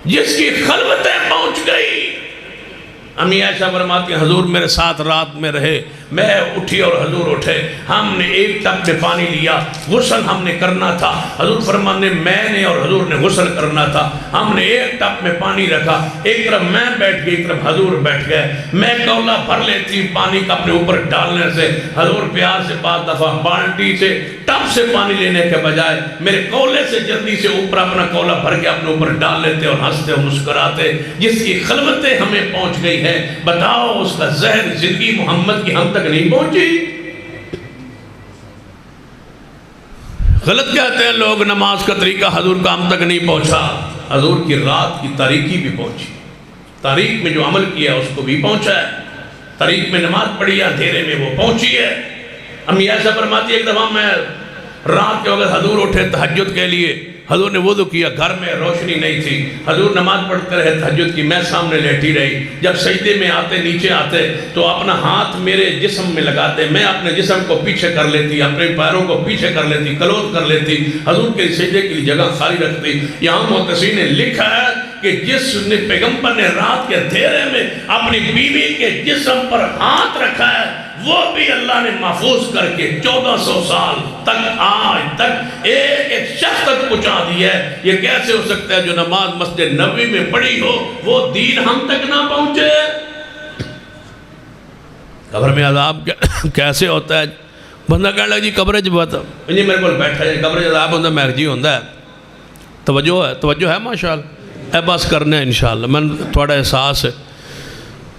جس کی خلوتیں پہنچ گئی۔ امی عائشہ فرماتی ہیں حضور میرے ساتھ رات میں رہے، میں اٹھی اور حضور اٹھے، ہم نے ایک ٹب میں پانی لیا، غسل ہم نے کرنا تھا، حضور فرمانے میں نے اور حضور نے غسل کرنا تھا، ہم نے ایک ٹب میں پانی رکھا، ایک طرف میں بیٹھ گئی، ایک طرف حضور بیٹھ گئے، میں کولا بھر لیتی پانی کا اپنے اوپر ڈالنے سے، حضور پیار سے بعض دفعہ بالٹی سے ٹب سے پانی لینے کے بجائے میرے کولے سے جلدی سے اوپر اپنا کولا بھر کے اپنے اوپر ڈال لیتے اور ہنستے اور مسکراتے۔ جس کی خلوتیں ہمیں پہنچ گئی ہے، بتاؤ اس کا زہر زندگی محمد کی ہم تک نہیں پہنچی؟ غلط کہتے ہیں لوگ نماز کا طریقہ حضور کا ہم تک نہیں پہنچا۔ حضور کی رات کی تاریکی بھی پہنچی، تاریک میں جو عمل کیا اس کو بھی پہنچا ہے، تاریک میں نماز پڑھی ہے اندھیرے میں وہ پہنچی ہے۔ امی عائشہ فرماتی ہے ایک دفعہ میں رات کے وقت حضور اٹھے تہجد کے لیے، حضور نے وضو کیا، گھر میں روشنی نہیں تھی، حضور نماز پڑھتے رہے تہجد کی، میں سامنے لیٹی رہی، جب سجدے میں آتے نیچے آتے تو اپنا ہاتھ میرے جسم میں لگاتے، میں اپنے جسم کو پیچھے کر لیتی، اپنے پیروں کو پیچھے کر لیتی، کلوز کر لیتی، حضور کے سجدے کے لیے جگہ خالی رکھتی۔ یہاں محتسین نے لکھا ہے کہ جس نے پیغمبر نے رات کے اندھیرے میں اپنی بیوی کے جسم پر ہاتھ رکھا ہے وہ بھی اللہ نے محفوظ کر کے 1400 سال تک آج تک ایک ایک شخص تک پہنچا دیا ہے۔ یہ کیسے ہو سکتا ہے جو نماز مسجد نبوی میں پڑھی ہو وہ دین ہم تک نہ پہنچے؟ قبر میں عذاب کیسے ہوتا ہے؟ بندہ کہنے لگا جی قبر جب جی میرے کو بیٹھا ہے قبر عذاب ہوتا ہے، میں جی ہوتا ہے، توجہ ہے ماشاءاللہ، اے بس کرنا ہے انشاءاللہ، میں تھوڑا احساس ہے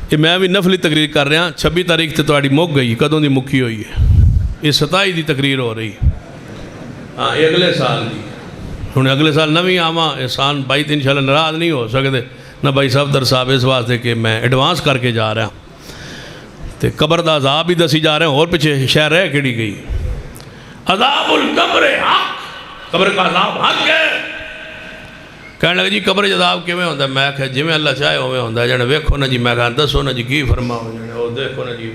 کہ میں بھی نفلی تقریر کر رہا 26 تاریخ تے تواڈی مک گئی، کدوں دی مکی ہوئی ہے، یہ 27 دی تقریر ہو رہی، ہاں یہ اگلے سال دی، ہن اگلے سال نویں آواں احسان بھائی تے انشاءاللہ ناراض نہیں ہو سکتے نہ بھائی صفدر صاحب، اس واسطے کہ میں ایڈوانس کر کے جا رہا تے قبر دا عذاب بھی دسی جا رہے ہیں، اور پیچھے شہر رہ کیڑی گئی، عذاب القبر حق، قبر کا عذاب حق ہے۔ کہنے لگا جی قبر عذاب کیویں ہوندا ہے؟ میں کہا جی میں اللہ چاہے ہوویں ہوندا ہے، جنے ویکھو نا جی، میں کہا دسو نا جی کی فرماؤ، جنے او دیکھو نا جی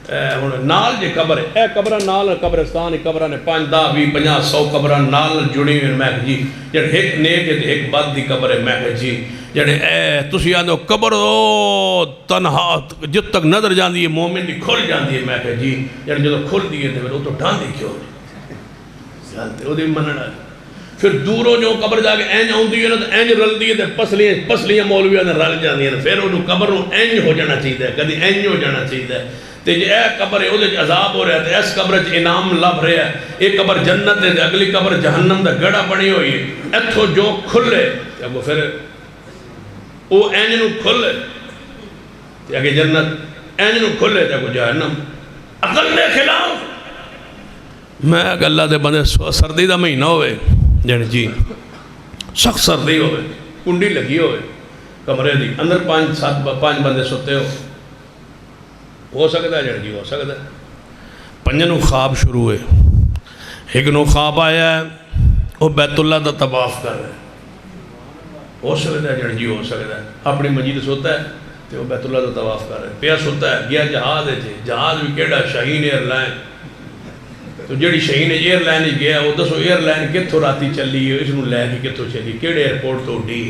ہن نال جی قبر ہے، اے قبر نال قبرستان قبراں نے 5 10 20 50 100 قبراں نال جڑی ہوئی، میں جی جڑے ایک نیک تے ایک بد دی قبر ہے، میں جی جڑے اے تسی آندو قبر او تنہا جت تک نظر جاندی ہے مومن دی کھل جاندی ہے، میں کہ جی جڑے جدوں کھل دی ہے تے او تو ڈھاندی کیوں جانتے او دی مننا، پھر دوروں جو قبر جا کے اینج آندی ہے نا تے اینج رلدی ہے تے پسلیاں مولویاں نے رل جاندیاں نے، پھر اونوں قبر نوں اینج ہو جانا چاہیے، کدی اینج ہو جانا چاہیے تے جے اے قبر ہے اودے عذاب ہو رہا ہے تے اس قبر وچ انعام لب رہا ہے، ایک قبر جنت ہے تے اگلی قبر جہنم دا گڑا بنی ہوئی ہے، ایتھوں جو کھلے تے اگوں پھر او اینج نوں کھلے تے اگے جنت، اینج نوں کھلے تے اگوں جہنم، عقل دے خلاف۔ میں کہ اللہ دے بندے سردی دا مہینہ ہوئے جن جی سخت سردی ہوئے، کنڈی لگی ہوئے کمرے دی اندر 5 بندے ستے ہو سکتا ہے جن جی، ہو سکتا ہے 5 نوں خواب شروع ہوئے، ایک نوں خواب آیا ہے وہ بیت اللہ دا طواف کر رہے، ہو سکتا ہے جن جی، ہو سکتا ہے اپنی مسجد سوتا ہے تو وہ بیت اللہ دا طواف کر رہے، پیا سوتا ہے گیا جہاز ہے جی، جہاز بھی کیڑا شاہین ایئر لائن، تو جڑی شاہین ایئر لائن گیا وہ دسو ایئر لائن کتھوں راتی چلی ہے، اس نوں لے کے کتھوں چلی، کیڑے ایئرپورٹ تو اڈی،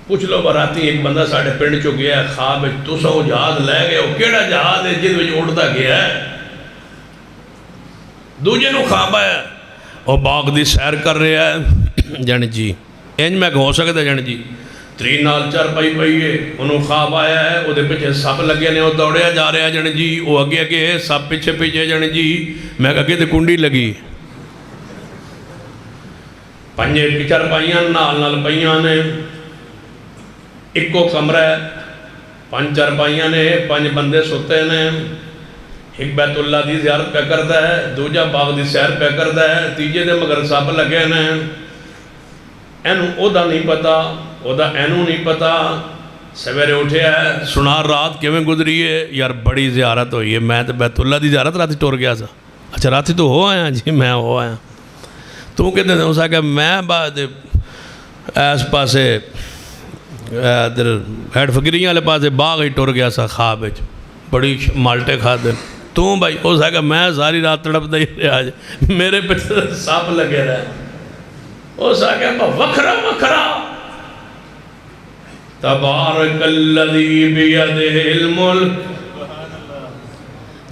پوچھ لو براتی ایک بندہ ساڑھے پنڈ چو گیا ہے خواب تسا وہ جہاز لے گئے، وہ کیڑا جہاز ہے جن وچ اڑدا گیا ہے، دوجے نوں خواب آیا وہ باغ دی سیر کر رہا ہے جن جی، انج میں کہ ہو سکتا ہے جن جی، 3 نال 4 پائی پئی ہے، انہوں خواب آیا ہے وہ دے پیچھے سب لگے نے، وہ دوڑیا جا رہا ہے جن جی، وہ اگے اگے سب پیچھے پیچھے جن جی، میں کہ اگے تے کنڈی لگی، 5 4 نال پائیاں نے، ایکو کمرہ ہے 5 4 نے، 5 بندے سوتے نے، ایک بیت اللہ دی زیارت پہ کرتا ہے، دوجہ باغ دی سیر پہ کرتا ہے، تیجے دے مگر سب لگے نے، اینو او دا نہیں پتا، او دا اینو نہیں پتا، سویرے اٹھے ہے سنا رات کیویں گزری ہے، یار بڑی زیارت ہوئی ہے، میں تو بیت اللہ دی زیارت راتی ٹور گیا سا، اچھا راتی تو ہو آیا جی، میں ہو آیا، تو کہتے ہیں اسا کہ میں بعد ایس پاسے ادھر ہیڈ فقیریاں والے پاسے باغ ہی ٹر گیا سا خواب وچ، بڑی مالٹے کھا دے، تو بھائی اس کہ میں ساری رات تڑپدا ہی رہا جی، میرے پیچھے سپ لگے رہا، اس کہ وکھرا وکھرا، تبارک الذی بیدہ الملک،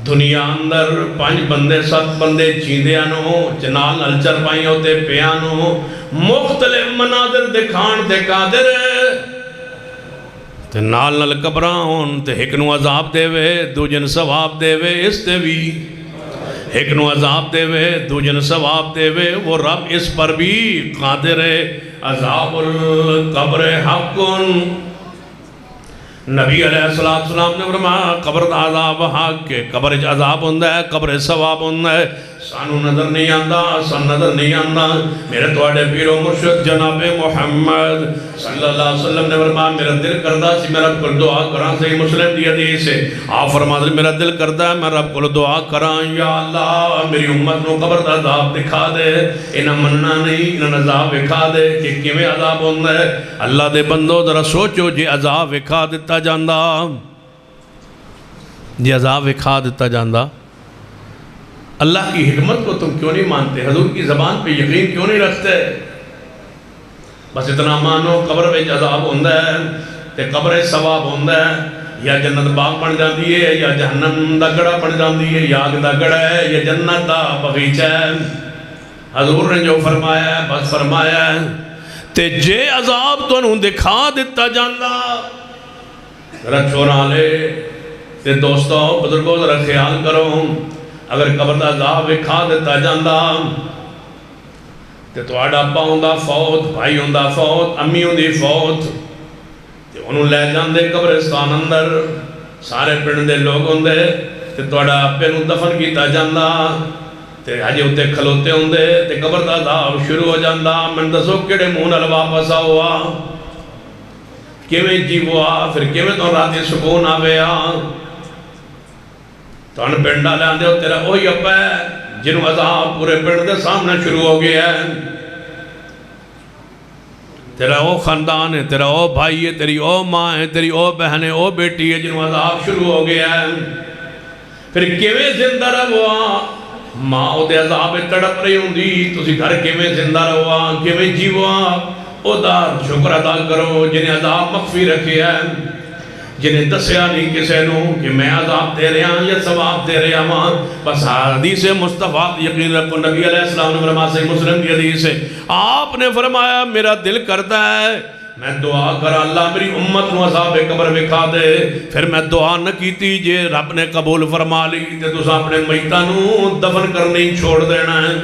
دنیا اندر 5 بندے 7 بندے چیندیاں نو، چنال نال چرپائیں ہوتے پیانو، مختلف مناظر دکھان دے قادر، تے نال نال قبراں ہون تے ایک نو عذاب دے وے دوجن ثواب دے وے، اس تے بھی ایک نو عذاب دے وے دوجن ثواب دے وے، وہ رب اس پر بھی قادر ہے، عذاب القبر حق۔ نبی علیہ السلام نے فرمایا قبر دا عذاب حق کے، قبر عذاب ہوندا ہے، قبر ثواب ہوندا ہے، سانو نظر نہیں آندا، سان نظر نہیں آندا۔ میرے توڑے پیر و مرشد جناب محمد صلی اللہ علیہ وسلم نے فرمایا میرا دل کردہ سی میں رب کو دعا کراں، صحیح مسلم دی حدیث ہے، آپ فرماتے میرا دل کردہ ہے میں رب کو دعا کراں، یا اللہ میری امت نو قبر دا عذاب دکھا دے، انہاں مننا نہیں، انہاں عذاب دکھا دے کہ کیویں عذاب ہوندا ہے۔ اللہ دے بندو ذرا سوچو جے عذاب دکھا دیتا جاندا، جے عذاب دکھا دیتا جاندا، اللہ کی حکمت کو تم کیوں نہیں مانتے؟ حضور کی زبان پہ یقین کیوں نہیں رکھتے؟ بس اتنا مانو قبر میں عذاب ہوندہ ہے تے قبر ثواب ہوندہ ہے، یا جنت باغ بن جاندی ہے یا جہنم دا گڑا بن جاندی ہے، یا آگ دا گڑا ہے یا جنت دا بغیچہ ہے۔ حضور نے جو فرمایا ہے بس فرمایا ہے، تے جے عذاب تو انہوں دکھا دیتا جاندا رکھو نالے تے دوستو بزرگوں ذرا خیال کرو، اگر قبر دا عذاب دکھا دیتا جاندا تے تواڈا ابا ہوندا فوت، بھائی ہوندا فوت، امی ہوندی فوت، تے انہوں لے جاندے قبرستان اندر، سارے پنڈ دے لوگ ہوندے تے تواڈا ابے نوں دفن کیتا جاندا تے حجی اُتے کھلوتے ہوندے تے قبر دا عذاب شروع ہو جاندا۔ میں دسو کیڑے منہ نال واپس آؤا، کیویں جیوا، پھر کیویں تو راتی سکون آویا؟ تو ان پنڈ والے آندے ہو تیرا وہی ابا ہے جنہوں عذاب پورے پنڈ دے سامنے شروع ہو گیا ہے، تیرا او خاندان ہے، تیرا او بھائی ہے، تیری او ماں ہے، تیری او بہن ہے، او بیٹی ہے جنہوں عذاب شروع ہو گیا ہے۔ پھر کیویں زندہ رہوا، ماں او دے عذاب تڑپ رہی ہوں دی، تسی گھر کیویں زندہ رہوا، کیویں جیوا؟ او دا شکر ادا کرو جنہیں عذاب مخفی رکھے ہے، جنہیں دسیا نہیں کسے نو کہ میں عذاب دے رہا یا ثواب دے رہا ماں، بس حدیث مصطفیٰ یقین رکھو، نبی علیہ السلام نے فرمایا صحیح مسلم کی حدیث ہے، آپ نے فرمایا میرا دل کرتا ہے میں دعا کر اللہ میری امت نو عذاب قبر بکھا دے، پھر میں دعا نہ کیتی جے رب نے قبول فرما لی تے تساں اپنے میتاں نو دفن کرنے ہی چھوڑ دینا ہے۔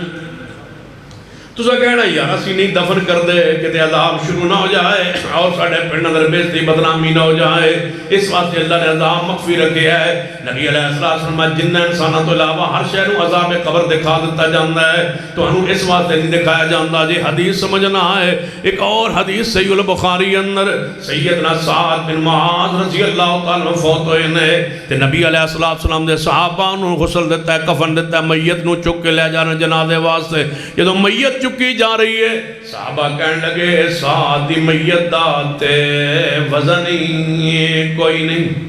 تسا کہنا یار اسی نہیں دفن کر دے کہ عذاب شروع نہ ہو جائے اور ساڑھے پنڈ اندر بےزتی بدنامی نہ ہو جائے، اس واسطے اللہ نے عذاب مخفی رکھے ہے۔ نبی علیہ السلام جنہ انسانہ تو علاوہ ہر شے نو عذاب قبر دکھا دیتا جاندا ہے، تو انہوں اس واسطے نہیں دکھایا جاندا جی حدیث سمجھنا ہے۔ ایک اور حدیث صحیح البخاری اندر سیدنا سعد بن معاذ رضی اللہ تعالیٰ فوت ہوئے نے تے نبی علیہ السلام دے صحابہ نو غسل دیتا ہے، کفن دیتا ہے، میت نو چک کے لے جانا جنازے واسطے، جدو میت کی جا رہی ہے صحابہ کہنے لگے سعد دی میت دا تے وزن ہی کوئی نہیں،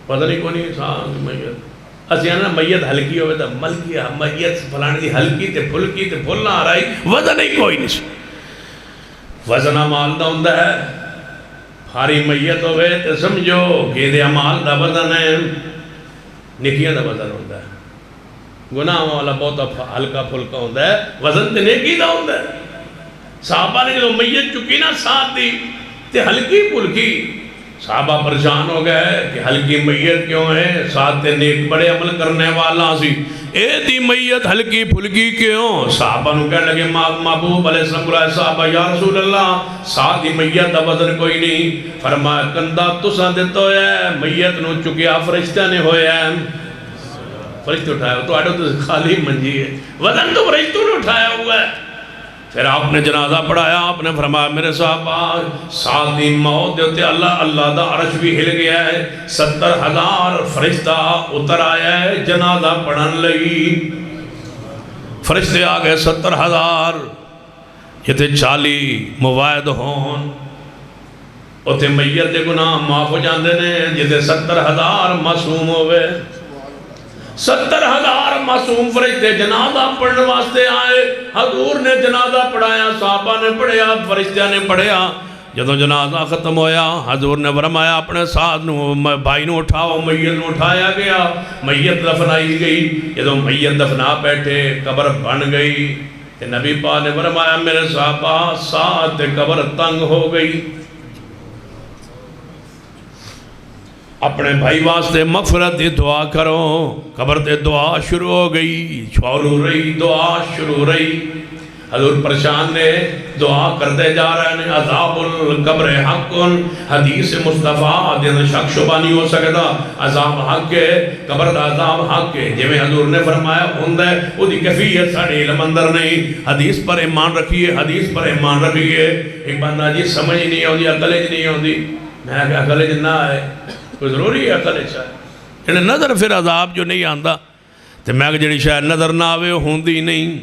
وزن ہی کوئی نہیں سعد دی میت، اسی نا میت ہلکی ہوئے تا ملکی ہے، میت فلانے دی ہلکی تے پھل نہ آ رہی، وزن ہی کوئی نہیں، وزن عمال دا ہوندہ ہے، بھاری میت ہوئے تے سمجھو کہ دے عمال دا وزن ہے، نکیاں دا وزن ہوندہ ہے، گناہ والا بہت ہلکا پھلکا ہوندہ ہے، وزن تے نیکی دا ہوندہ ہے۔ صحابہ نے جو میت چکی نا ساتھ دی تے ہلکی پھلکی، صحابہ پریشان ہو گئے کہ ہلکی میت کیوں ہے، ساتھ تے نیک بڑے عمل کرنے والا سی، اے دی میت ہلکی پھلکی کیوں؟ صحابہ نو کہنے لگے محبوب علیہ السلام صحابہ یا رسول اللہ ساتھ دی میت دا وزن کوئی نہیں، فرمایا کندہ تساں دیتو ہے، میت نو چکیا فرشتہ نے ہویا ہے، فرشتہ اٹھایا تو آڈو تو خالی منجی ہے، وزن تو فرشتوں نے اٹھایا ہوا ہے۔ پھر آپ نے جنازہ پڑھایا، آپ نے فرمایا میرے صحابہ ساتھی موت دیتے اللہ دا عرش بھی ہل گیا ہے، 70,000 فرشتہ اتر آیا ہے جنازہ پڑھن لئی، فرشتے آگئے 70,000، یہ تے 40 موائد ہون، اتے میت دے گناہ معاف ہو جاندے نے، یہ تے 70,000 معصوم ہوئے، 70,000 معصوم فرشتے جنازہ پڑھنے واسطے آئے، حضور نے جنازہ پڑھایا، صحابہ نے پڑھیا، فرشتہ نے پڑھیا، جدو جنازہ ختم ہویا حضور نے فرمایا اپنے ساتھ بھائی نو اٹھاؤ، میت نو اٹھایا گیا، میت دفنائی گئی، جدو میت دفنا بیٹھے قبر بن گئی، نبی پاک نے فرمایا میرے صحابہ ساتھ قبر تنگ ہو گئی، اپنے بھائی واسطے مغفرت دی دعا کرو، قبر تے دعا شروع ہو گئی، شروع رہی دعا شروع رہی، حضور پریشان نے دعا کرتے جا رہے ہیں عذاب القبر حق حدیث مصطفیٰ دن شک شبہ نہیں ہو سکتا عذاب حق ہے قبر دا عذاب حق ہے جی میں حضور نے فرمایا ہوندہ ہے وہ دی کیفیت ساڑھے علم اندر نہیں حدیث پر ایمان رکھیے حدیث پر ایمان رکھیے ایک بندہ جی سمجھ نہیں ہوندی عقلج نہیں ہوندی میں کہا عقلج نہ آئے کوئی ضروری ہے عقلج ہے انہیں نظر پھر عذاب جو نہیں آندہ تو میں کہا جڑی شاید نظر نہ آوے ہوندی نہیں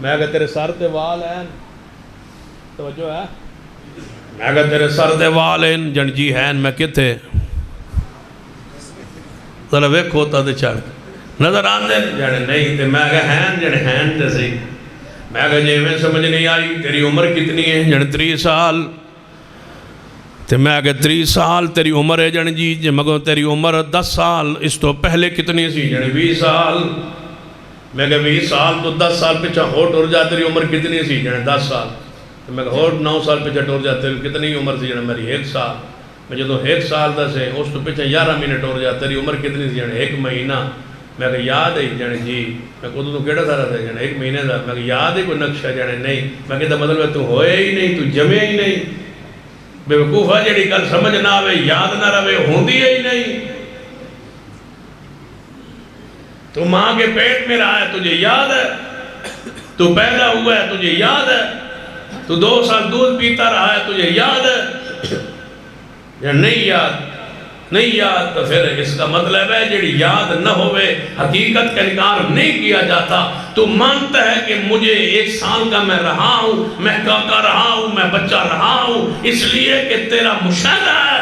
میں کہا تیرے سر تے وال ہیں توجہ ہے میں کہا تیرے سر تے وال ہیں جن جی ہیں میں کتے ذرا ویک ہوتا دے چڑھ نظر آن دے جانے نہیں تے میں کہا ہیں جانے ہیں تے صحیح میں کہا جی میں سمجھ نہیں آئی تیری عمر کتنی ہے جانے 3 سال تے میں کہا 3 سال تیری عمر ہے جانے جی مگو تیری عمر 10 سال اس تو پہلے کتنی سی جانے 20 سال میں کہا 20 سال تو 10 سال پچھا ہو ٹور جا تیری عمر کتنی سی جانے 10 سال میں کہا ہو 9 سال پچھا ٹور جا تیری کتنی عمر سی جانے میری 1 سال میں جدو 1 سال دا سے اس تو پچھا 11 مہینے ٹور جا تیری عمر کتنی سی جانے 1 مہینہ میں کہا یاد ہے جانے جی میں کہا تو کیڑا سارا تھا جانے 1 مہینے دا میں کہا یاد ہے کوئی نقشہ جانے نہیں میں کہتا مطلب ہے تو ہوئے ہی نہیں تو جمے ہی نہیں بے وقوفہ جڑی کل سمجھ نہ آوے یاد نہ رہے ہوندی ہی نہیں تو ماں کے پیٹ میں رہا ہے تجھے یاد ہے تو پیدا ہوا ہے تجھے یاد ہے تو 2 سال دودھ پیتا رہا ہے تجھے یاد ہے یا نہیں یاد تو پھر اس کا مطلب ہے جڑی یاد نہ ہوئے حقیقت کا انکار نہیں کیا جاتا تو مانتا ہے کہ مجھے 1 سال کا میں رہا ہوں میں کاکا رہا ہوں میں بچہ رہا ہوں اس لیے کہ تیرا مشاہدہ ہے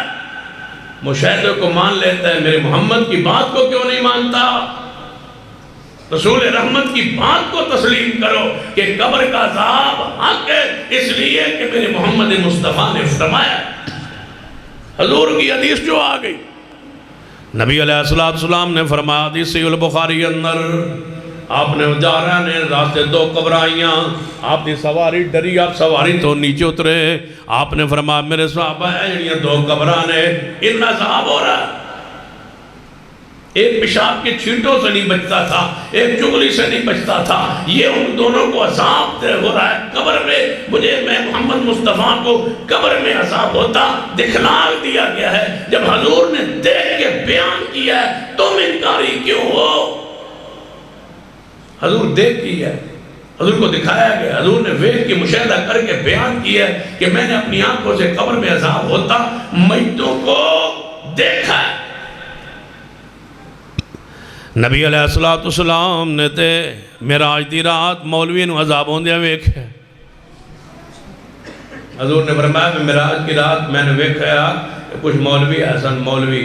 مشاہدے کو مان لیتا ہے میرے محمد کی بات کو کیوں نہیں مانتا رسول رحمت کی بات کو تسلیم کرو کہ قبر کا عذاب حق ہے اس لیے کہ میرے محمد مصطفیٰ نے فرمایا حضور کی حدیث جو آ گئی نبی علیہ السلام نے فرمایا حدیث صحیح البخاری اندر آپ نے جا رہے ہیں راستے 2 قبر آئیاں آپ نے سواری ڈری آپ سواری تو نیچے اترے آپ نے فرمایا میرے صحابہ ہیں یہ 2 قبران ہیں ان عذاب ہو رہا ہے ایک پیشاب کے چھینٹوں سے نہیں بچتا تھا ایک چگلی سے نہیں بچتا تھا یہ ان دونوں کو عذاب ہو رہا ہے قبر میں مجھے میں محمد مصطفیٰ کو قبر میں عذاب ہوتا دکھلا دیا گیا ہے جب حضور نے دیکھ کے بیان کیا ہے تم انکاری کیوں ہو حضور دیکھ کیا ہے حضور کو دکھایا گیا حضور نے ویخ کی مشاہدہ کر کے بیان کیا ہے کہ میں نے اپنی آنکھوں سے قبر میں عذاب ہوتا میتوں کو دیکھا ہے نبی علیہ السلام نے تے معراج دی رات مولوی نو عذاب ہوندے ویکھے حضور نے فرمایا کہ معراج کی رات میں نے ویکھا کچھ مولوی حسن مولوی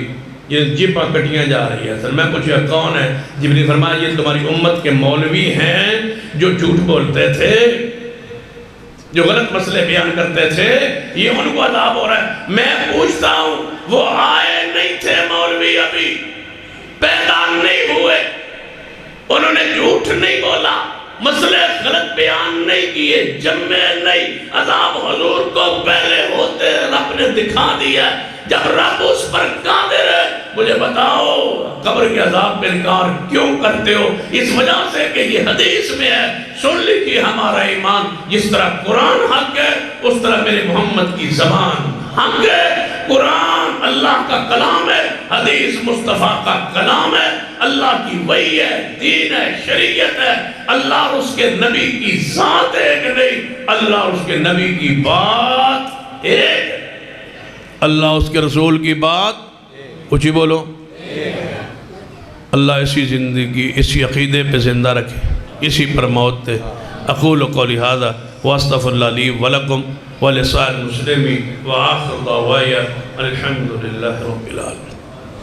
یہ جیپاں کٹیاں جا رہی ہے حسن میں پوچھا کون ہے جبریل فرمایا یہ تمہاری امت کے مولوی ہیں جو جھوٹ بولتے تھے جو غلط مسئلے بیان کرتے تھے یہ ان کو عذاب ہو رہا ہے میں پوچھتا ہوں وہ آئے نہیں تھے مولوی ابھی پیدا نہیں ہوئے انہوں نے جھوٹ نہیں بولا مسئلے غلط بیان نہیں کیے جمع نہیں عذاب حضور کو پہلے ہوتے رب نے دکھا دیا جب رب اس پر قادر ہے مجھے بتاؤ قبر کے عذاب پہ انکار کیوں کرتے ہو اس وجہ سے کہ یہ حدیث میں ہے سن لیجیے ہمارا ایمان جس طرح قرآن حق ہے اس طرح میرے محمد کی زبان حق ہے قرآن اللہ کا کلام ہے حدیث مصطفیٰ کا کلام ہے اللہ کی وحی ہے دین ہے شریعت ہے اللہ اور اس کے نبی کی ذات ہے کہ نہیں اللہ اور اس کے نبی کی بات ایک اللہ اس کے رسول کی بات کچھ ہی بولو اللہ اسی زندگی اسی عقیدے پہ زندہ رکھے اسی پر موت دے اقول قولی ھذا واستغفر اللہ لی ولکم ولسائر المسلمین وآخر دعوایا الحمدللہ رب العالمین